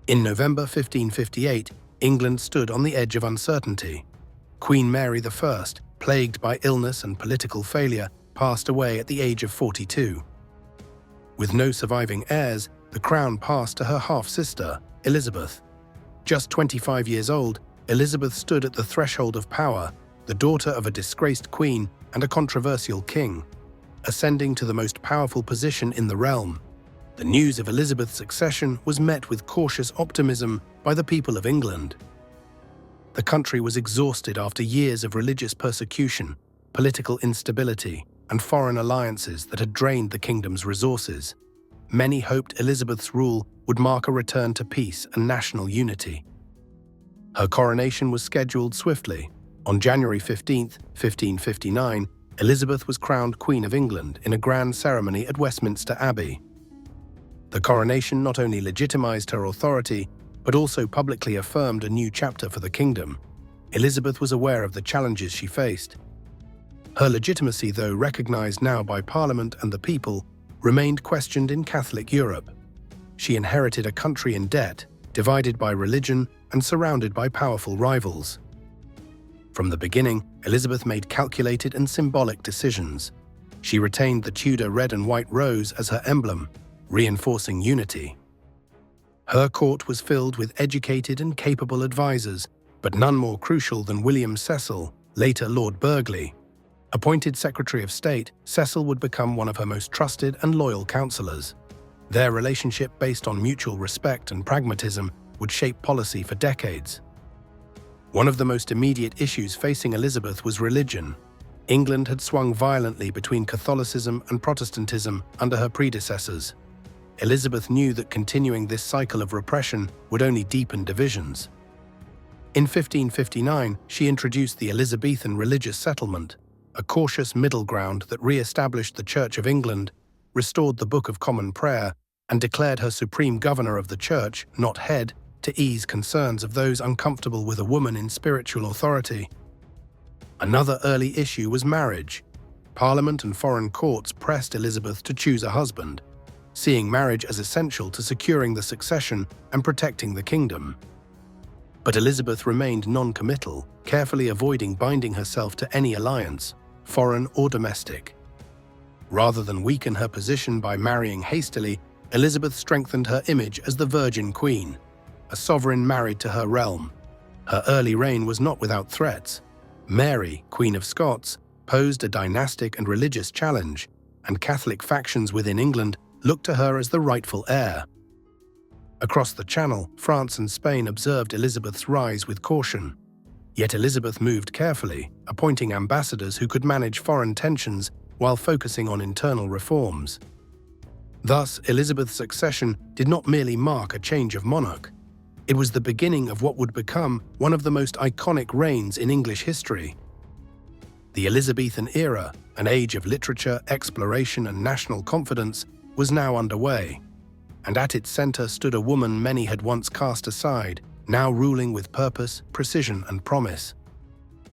In November 1558, England stood on the edge of uncertainty. Queen Mary I, plagued by illness and political failure, passed away at the age of 42. With no surviving heirs, the crown passed to her half-sister, Elizabeth. Just 25 years old, Elizabeth stood at the threshold of power, the daughter of a disgraced queen and a controversial king, ascending to the most powerful position in the realm. The news of Elizabeth's accession was met with cautious optimism by the people of England. The country was exhausted after years of religious persecution, political instability, and foreign alliances that had drained the kingdom's resources. Many hoped Elizabeth's rule would mark a return to peace and national unity. Her coronation was scheduled swiftly. On January 15, 1559, Elizabeth was crowned Queen of England in a grand ceremony at Westminster Abbey. The coronation not only legitimized her authority, but also publicly affirmed a new chapter for the kingdom. Elizabeth was aware of the challenges she faced. Her legitimacy, though recognized now by Parliament and the people, remained questioned in Catholic Europe. She inherited a country in debt, divided by religion and surrounded by powerful rivals. From the beginning, Elizabeth made calculated and symbolic decisions. She retained the Tudor red and white rose as her emblem, reinforcing unity. Her court was filled with educated and capable advisors, but none more crucial than William Cecil, later Lord Burghley. Appointed Secretary of State, Cecil would become one of her most trusted and loyal counselors. Their relationship, based on mutual respect and pragmatism, would shape policy for decades. One of the most immediate issues facing Elizabeth was religion. England had swung violently between Catholicism and Protestantism under her predecessors. Elizabeth knew that continuing this cycle of repression would only deepen divisions. In 1559, she introduced the Elizabethan Religious Settlement, a cautious middle ground that re-established the Church of England, restored the Book of Common Prayer, and declared her supreme governor of the Church, not head, to ease concerns of those uncomfortable with a woman in spiritual authority. Another early issue was marriage. Parliament and foreign courts pressed Elizabeth to choose a husband, seeing marriage as essential to securing the succession and protecting the kingdom. But Elizabeth remained non-committal, carefully avoiding binding herself to any alliance, foreign or domestic. Rather than weaken her position by marrying hastily, Elizabeth strengthened her image as the Virgin Queen, a sovereign married to her realm. Her early reign was not without threats. Mary, Queen of Scots, posed a dynastic and religious challenge, and Catholic factions within England looked to her as the rightful heir. Across the Channel, France and Spain observed Elizabeth's rise with caution. Yet Elizabeth moved carefully, appointing ambassadors who could manage foreign tensions while focusing on internal reforms. Thus, Elizabeth's accession did not merely mark a change of monarch. It was the beginning of what would become one of the most iconic reigns in English history. The Elizabethan Era, an age of literature, exploration, and national confidence, was now underway, and at its center stood a woman many had once cast aside, now ruling with purpose, precision, and promise.